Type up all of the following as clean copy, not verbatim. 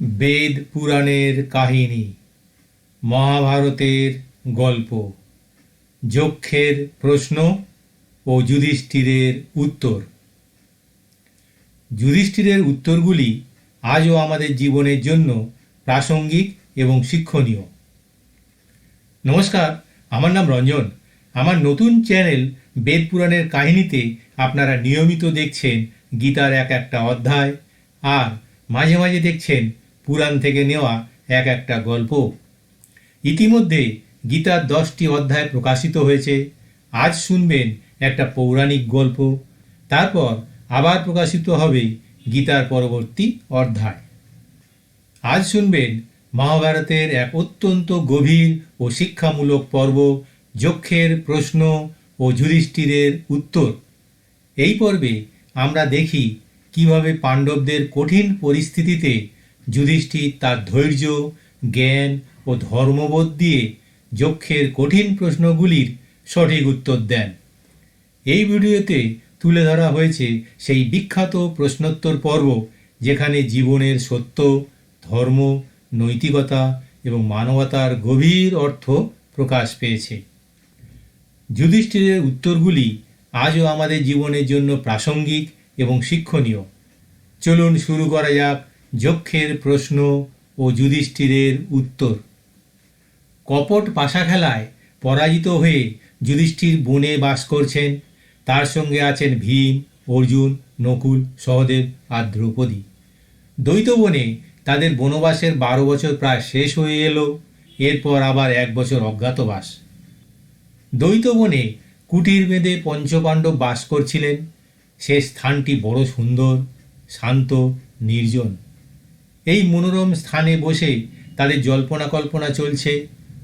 বেদ পুরাণের কাহিনী, মহাভারতের গল্প, যক্ষের প্রশ্ন ও যুধিষ্ঠিরের উত্তর। যুধিষ্ঠিরের উত্তরগুলি আজও আমাদের জীবনের জন্য প্রাসঙ্গিক এবং শিক্ষণীয়। নমস্কার, আমার নাম রঞ্জন। আমার নতুন চ্যানেল বেদ পুরাণের কাহিনীতে আপনারা নিয়মিত দেখছেন গীতার এক একটা অধ্যায়, আর মাঝে মাঝে দেখছেন পুরাণ থেকে নেওয়া এক একটা গল্প। ইতিমধ্যে গীতার 10টি অধ্যায় প্রকাশিত হয়েছে। আজ শুনবেন একটা পৌরাণিক গল্প, তারপর আবার প্রকাশিত হবে গীতার পরবর্তী অধ্যায়। আজ শুনবেন মহাভারতের এক অত্যন্ত গভীর ও শিক্ষামূলক পর্ব, যক্ষের প্রশ্ন ও যুধিষ্ঠিরের উত্তর। এই পর্বে আমরা দেখি কিভাবে পাণ্ডবদের কঠিন পরিস্থিতিতে যুধিষ্ঠির তার ধৈর্য, জ্ঞান ও ধর্মবোধ দিয়ে যক্ষের কঠিন প্রশ্নগুলির সঠিক উত্তর দেন। এই ভিডিওতে তুলে ধরা হয়েছে সেই বিখ্যাত প্রশ্নোত্তর পর্ব, যেখানে জীবনের সত্য, ধর্ম, নৈতিকতা এবং মানবতার গভীর অর্থ প্রকাশ পেয়েছে। যুধিষ্ঠিরের উত্তরগুলি আজও আমাদের জীবনের জন্য প্রাসঙ্গিক এবং শিক্ষণীয়। চলুন শুরু করা যাক যক্ষের প্রশ্ন ও যুধিষ্ঠিরের উত্তর। কপট পাশা খেলায় পরাজিত হয়ে যুধিষ্ঠির বনে বাস করছেন। তার সঙ্গে আছেন ভীম, অর্জুন, নকুল, সহদেব আর দ্রৌপদী। দ্বৈত বনে তাদের বনবাসের 12 বছর প্রায় শেষ হয়ে এলো। এরপর আবার 1 বছর অজ্ঞাতবাস। দ্বৈত বনে কুটির বেঁধে পঞ্চপাণ্ডব বাস করছিলেন। সে স্থানটি বড় সুন্দর, শান্ত, নির্জন। এই মনোরম স্থানে বসে তাদের জল্পনা কল্পনা চলছে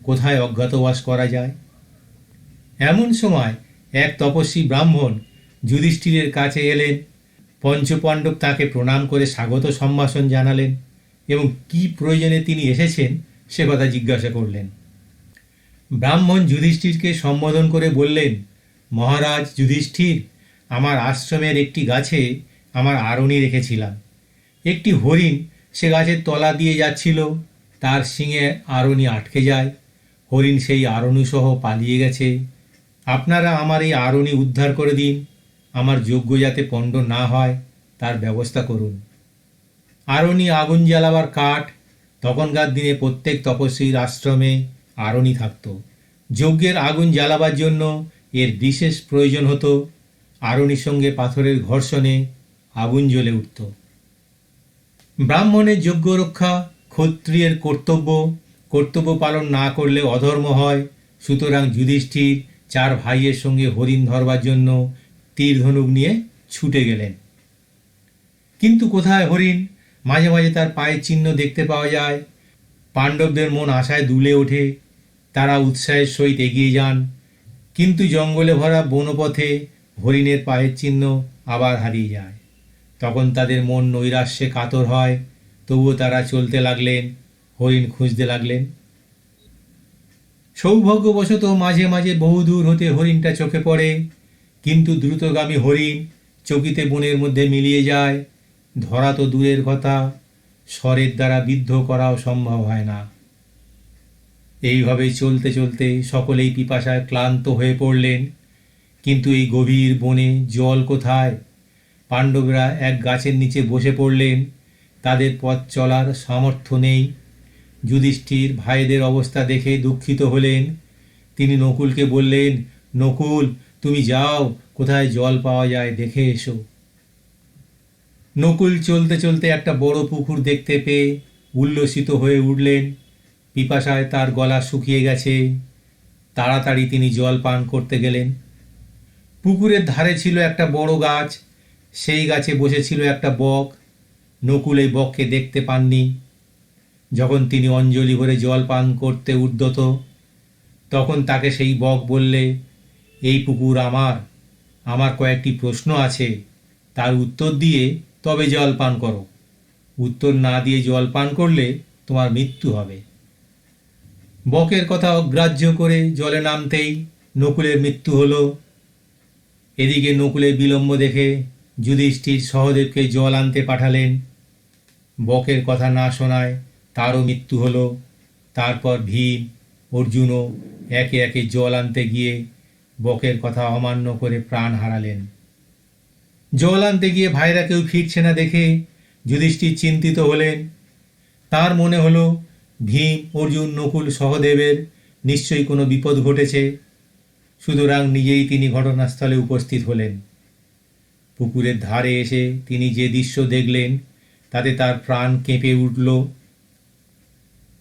কোথায় অজ্ঞাতবাস করা যায়। এমন সময় এক তপস্বী ব্রাহ্মণ যুধিষ্ঠিরের কাছে এলেন। পঞ্চপাণ্ডব তাকে প্রণাম করে স্বাগত সম্ভাষণ জানালেন এবং কি প্রয়োজনে তিনি এসেছেন সে কথা জিজ্ঞাসা করলেন। ব্রাহ্মণ যুধিষ্ঠিরকে সম্বোধন করে বললেন, মহারাজ যুধিষ্ঠির, আমার আশ্রমের একটি গাছে আমার আরণি রেখেছিলাম। একটি হরিণ সে গাছের তলা দিয়ে যাচ্ছিল। তার শিঙে আরণি আটকে যায়। হরিণ সেই আরণি সহ পালিয়ে গেছে। আপনারা আমার এই আরণি উদ্ধার করে দিন। আমার যজ্ঞ যাতে পণ্ড না হয় তার ব্যবস্থা করুন। আরণি আগুন জ্বালাবার কাঠ। তখনকার দিনে প্রত্যেক তপস্বীর আশ্রমে আরণি থাকত। যজ্ঞের আগুন জ্বালাবার জন্য এর বিশেষ প্রয়োজন হতো। আরণির সঙ্গে পাথরের ঘর্ষণে আগুন জ্বলে উঠত। ব্রাহ্মণের যজ্ঞ রক্ষা ক্ষত্রিয়ের কর্তব্য। কর্তব্য পালন না করলে অধর্ম হয়। সুতরাং যুধিষ্ঠির 4 ভাইয়ের সঙ্গে হরিণ ধরবার জন্য তীর ধনুক নিয়ে ছুটে গেলেন। কিন্তু কোথায় হরিণ? মাঝে মাঝে তার পায়ের চিহ্ন দেখতে পাওয়া যায়। পাণ্ডবদের মন আশায় দুলে ওঠে। তারা উৎসাহের সহিত এগিয়ে যান, কিন্তু জঙ্গলে ভরা বনপথে হরিণের পায়ের চিহ্ন আবার হারিয়ে যায়। তখন তাদের মন নৈরাশ্যে কাতর হয়। তবুও তারা চলতে লাগলেন, হরিণ খুঁজতে লাগলেন। সৌভাগ্যবশত মাঝে মাঝে বহুদূর হতে হরিণটা চোখে পড়ে, কিন্তু দ্রুতগামী হরিণ চকিতে বনের মধ্যে মিলিয়ে যায়। ধরা তো দূরের কথা, স্বরের দ্বারা বিদ্ধ করাও সম্ভব হয় না। এইভাবেই চলতে চলতে সকলেই পিপাসায় ক্লান্ত হয়ে পড়লেন। কিন্তু এই গভীর বনে জল কোথায়? পাণ্ডবরা এক গাছের নিচে বসে পড়লেন। তাদের পথ চলার সামর্থ্য নেই। যুধিষ্ঠির ভাইদের অবস্থা দেখে দুঃখিত হলেন। তিনি নকুলকে বললেন, নকুল, তুমি যাও, কোথায় জল পাওয়া যায় দেখে এসো। নকুল চলতে চলতে একটা বড় পুকুর দেখতে পেয়ে উল্লসিত হয়ে উঠলেন। পিপাসায় তার গলা শুকিয়ে গেছে। তাড়াতাড়ি তিনি জল পান করতে গেলেন। পুকুরের ধারে ছিল একটা বড় গাছ। সেই গাছে বসেছিল একটা বক। নকুল এই বককে দেখতে পাননি। যখন তিনি অঞ্জলি ভরে জল পান করতে উদ্যত, তখন তাকে সেই বক বললে, এই পুকুর আমার কয়েকটি প্রশ্ন আছে, তার উত্তর দিয়ে তবে জল পান করো। উত্তর না দিয়ে জল পান করলে তোমার মৃত্যু হবে। বকের কথা অগ্রাহ্য করে জলে নামতেই নকুলের মৃত্যু হলো। এদিকে নকুলের বিলম্ব দেখে যুধিষ্ঠির সহদেবকে জল আনতে পাঠালেন। বকের কথা না শোনায় তারও মৃত্যু হলো। তারপর ভীম, অর্জুনও একে একে জল আনতে গিয়ে বকের কথা অমান্য করে প্রাণ হারালেন। জল আনতে গিয়ে ভাইরা কেউ ফিরছে না দেখে যুধিষ্ঠির চিন্তিত হলেন। তার মনে হলো ভীম, অর্জুন, নকুল, সহদেবের নিশ্চয়ই কোনো বিপদ ঘটেছে। সুতরাং নিজেই তিনি ঘটনাস্থলে উপস্থিত হলেন। পুকুরের ধারে এসে তিনি যে দৃশ্য দেখলেন তাতে তার প্রাণ কেঁপে উঠল।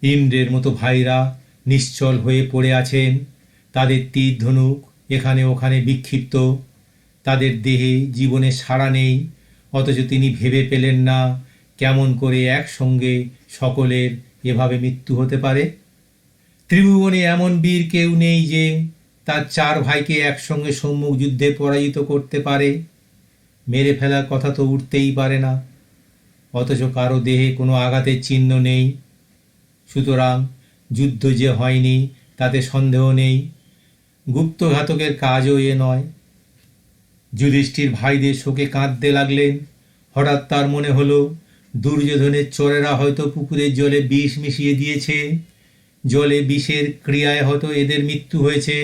ইন্দ্রের মতো ভাইরা নিশ্চল হয়ে পড়ে আছেন, তাদের তীর ধনুক এখানে ওখানে বিক্ষিপ্ত, তাদের দেহে জীবনের সাড়া নেই। অথচ তিনি ভেবে পেলেন না কেমন করে একসঙ্গে সকলের এভাবে মৃত্যু হতে পারে। ত্রিভুবনে এমন বীর কেউ নেই যে তার 4 ভাইকে একসঙ্গে সম্মুখ যুদ্ধে পরাজিত করতে পারে। মেরে ফেলার কথা তো উঠতেই পারে না, অথচ কারো দেহে কোনো আঘাতের চিহ্ন নেই। সুতরাং যুদ্ধ যে হয়নি তাতে সন্দেহ নেই। গুপ্তঘাতকের কাজও এ নয়। যুধিষ্ঠির ভাইদের শোকে কাঁদতে লাগলেন। হঠাৎ তার মনে হলো দুর্যোধনের চোরেরা হয়তো পুকুরের জলে বিষ মিশিয়ে দিয়েছে, জলে বিষের ক্রিয়ায় হয়তো এদের মৃত্যু হয়েছে।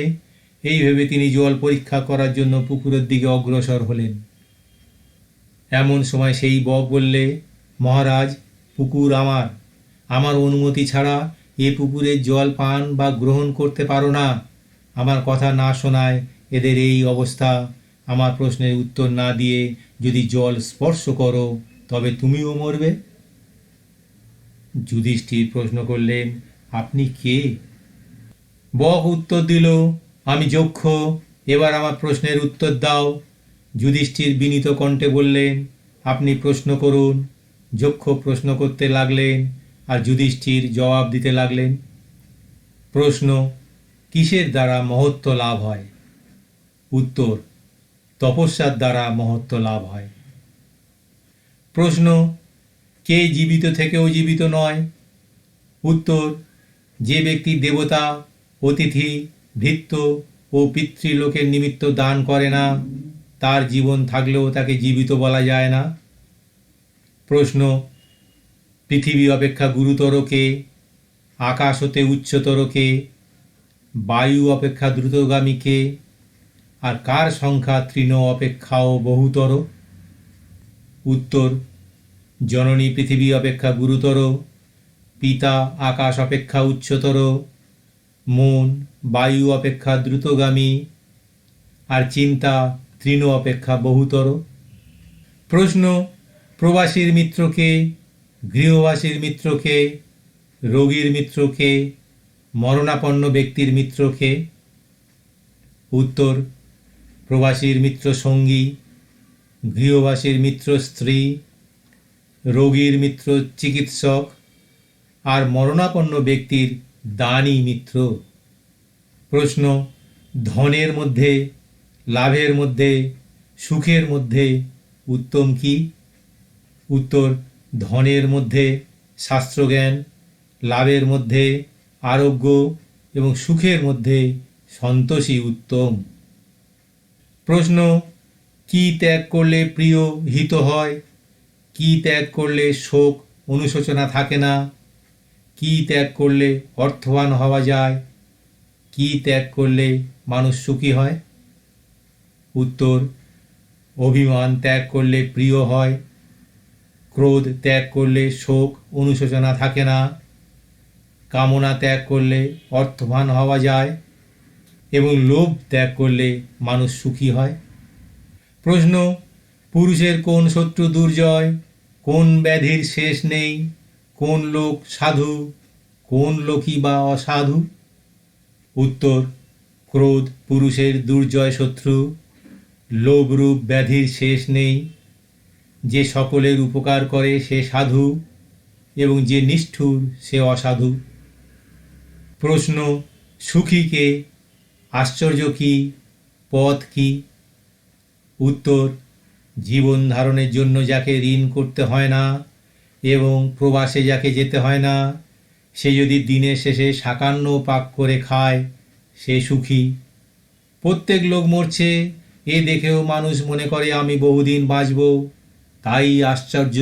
এই ভেবে তিনি জল পরীক্ষা করার জন্য পুকুরের দিকে অগ্রসর হলেন। এমন সময় সেই বক বললে, মহারাজ, পুকুর আমার, আমার অনুমতি ছাড়া এ পুকুরের জল পান বা গ্রহণ করতে পারো না। আমার কথা না শোনায় এদের এই অবস্থা। আমার প্রশ্নের উত্তর না দিয়ে যদি জল স্পর্শ করো তবে তুমিও মরবে। যুধিষ্ঠির প্রশ্ন করলেন, আপনি কে? বক উত্তর দিল, আমি যক্ষ, এবার আমার প্রশ্নের উত্তর দাও। যুধিষ্ঠির বিনীত কণ্ঠে বললেন, আপনি প্রশ্ন করুন। যক্ষ প্রশ্ন করতে লাগলেন আর যুধিষ্ঠির জবাব দিতে লাগলেন। প্রশ্ন, কিসের দ্বারা মহত্ত্ব লাভ হয়? উত্তর, তপস্যার দ্বারা মহত্ত্ব লাভ হয়। প্রশ্ন, কে জীবিত থেকেও জীবিত নয়? উত্তর, যে ব্যক্তি দেবতা, অতিথি, ভৃত্য ও পিতৃলোকের নিমিত্ত দান করে না, তার জীবন থাকলেও তাকে জীবিত বলা যায় না। প্রশ্ন, পৃথিবী অপেক্ষা গুরুতর কে? আকাশ হতে উচ্চতর কে? বায়ু অপেক্ষা দ্রুতগামী কে? আর কার সংখ্যা তৃণ অপেক্ষাও বহুতর? উত্তর, জননী পৃথিবী অপেক্ষা গুরুতর, পিতা আকাশ অপেক্ষা উচ্চতর, মন বায়ু অপেক্ষা দ্রুতগামী, আর চিন্তা তৃণ অপেক্ষা বহুতর। প্রশ্ন, প্রবাসীর মিত্রকে, গৃহবাসীর মিত্রকে, রোগীর মিত্রকে, মরণাপন্ন ব্যক্তির মিত্রকে? উত্তর, প্রবাসীর মিত্র সঙ্গী, গৃহবাসীর মিত্র স্ত্রী, রোগীর মিত্র চিকিৎসক, আর মরণাপন্ন ব্যক্তির দানী মিত্র। প্রশ্ন, ধনের মধ্যে, লাভের মধ্যে, সুখের মধ্যে উত্তম কি? উত্তর, ধনের মধ্যে শাস্ত্রজ্ঞান, লাভের মধ্যে আরোগ্য এবং সুখের মধ্যে সন্তোষই উত্তম। প্রশ্ন, কি ত্যাগ করলে প্রিয় হিত হয়? কি ত্যাগ করলে শোক অনুশোচনা থাকে না? কি ত্যাগ করলে অর্থবান হওয়া যায়? কি ত্যাগ করলে মানুষ সুখী হয়? উত্তর, অভিমান ত্যাগ করলে প্রিয় হয়, ক্রোধ ত্যাগ করলে শোক অনুশোচনা থাকে না, কামনা ত্যাগ করলে অর্থবান হওয়া যায় এবং লোভ ত্যাগ করলে মানুষ সুখী হয়। প্রশ্ন, পুরুষের কোন শত্রু দুর্জয়? কোন ব্যাধির শেষ নেই? কোন লোক সাধু? কোন লোকই বা অসাধু? উত্তর, ক্রোধ পুরুষের দুর্জয় শত্রু, লোভরূপ ব্যাধির শেষ নেই। যে সকলের উপকার করে সে সাধু এবং যে নিষ্ঠুর সে অসাধু। প্রশ্ন, সুখী কে? আশ্চর্য কি? পথ কি? উত্তর, জীবন ধারণের জন্য যাকে ঋণ করতে হয় না এবং প্রবাসে যাকে যেতে হয় না, সে যদি দিনের শেষে সাকান্ন পাক করে খায় সে সুখী। প্রত্যেক লোক মরছে, এ দেখেও মানুষ মনে করে আমি বহুদিন বাঁচব, তাই আশ্চর্য।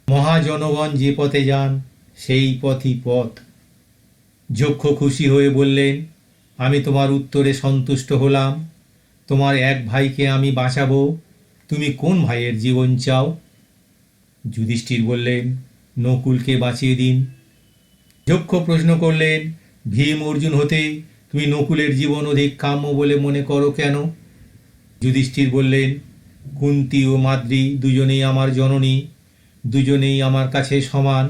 মহাজনগণ যে পথে যান সেই পথই পথ। যক্ষ খুশি হয়ে বললেন, আমি তোমার উত্তরে সন্তুষ্ট হলাম। তোমার এক ভাইকে আমি বাঁচাবো। তুমি কোন ভাইয়ের জীবন চাও? যুধিষ্ঠির বললেন, নকুলকে বাঁচিয়ে দিন। যক্ষ প্রশ্ন করলেন, ভীম অর্জুন হতে তুমি নকুলের জীবন অধিক কাম্য বলে মনে করো কেন? যুধিষ্ঠির বললেন, কুন্তী ও মাদ্রী দুজনেই আমার জননী, দুজনেই আমার কাছে সমান।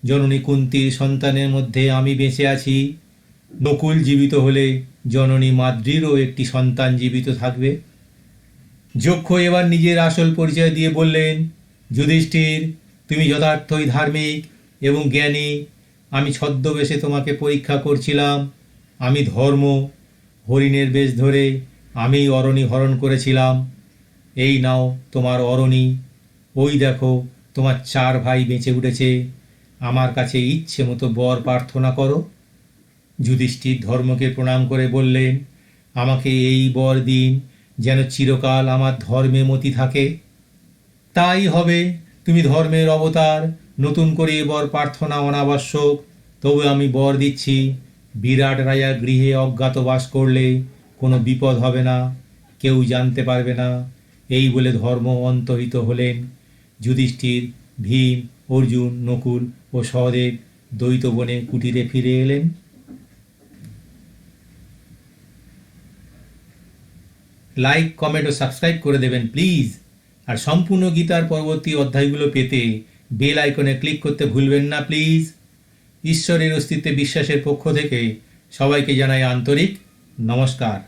জননী কুন্তীর সন্তানের মধ্যে আমি বেঁচে আছি। নকুল জীবিত হলে জননী মাদ্রীরও একটি সন্তান জীবিত থাকবে। যক্ষ এবার নিজের আসল পরিচয় দিয়ে বললেন, যুধিষ্ঠির, তুমি যথার্থই ধার্মিক এবং জ্ঞানী। আমি ছদ্মবেশে তোমাকে পরীক্ষা করছিলাম। আমি ধর্ম, হরিণের বেশ ধরে আমি অরণি হরণ করেছিলাম। এই নাও তোমার অরণি। ওই দেখো তোমার 4 ভাই বেঁচে উঠেছে। আমার কাছে ইচ্ছে মতো বর প্রার্থনা করো। যুধিষ্ঠির ধর্মকে প্রণাম করে বললেন, আমাকে এই বর দিন যেন চিরকাল আমার ধর্মে মতি থাকে। তাই হবে, তুমি ধর্মের অবতার, নতুন করে এ বর প্রার্থনা অনাবশ্যক। তবু আমি বর দিচ্ছি, বিরাট রাজা গৃহে অজ্ঞাতবাস করলে কোনো বিপদ হবে না, কেউ জানতে পারবে না। এই বলে ধর্ম অন্তহিত হলেন। যুধিষ্ঠির, ভীম, অর্জুন, নকুল ও সহদেব দ্বৈতবনে কুটিরে ফিরে এলেন। লাইক, কমেন্ট ও সাবস্ক্রাইব করে দেবেন প্লিজ। আর সম্পূর্ণ গীতার পরবর্তী অধ্যায়গুলো পেতে বেল আইকনে ক্লিক করতে ভুলবেন না প্লিজ। ঈশ্বরের অস্তিত্বে বিশ্বাসের পক্ষ থেকে সবাইকে জানাই আন্তরিক নমস্কার।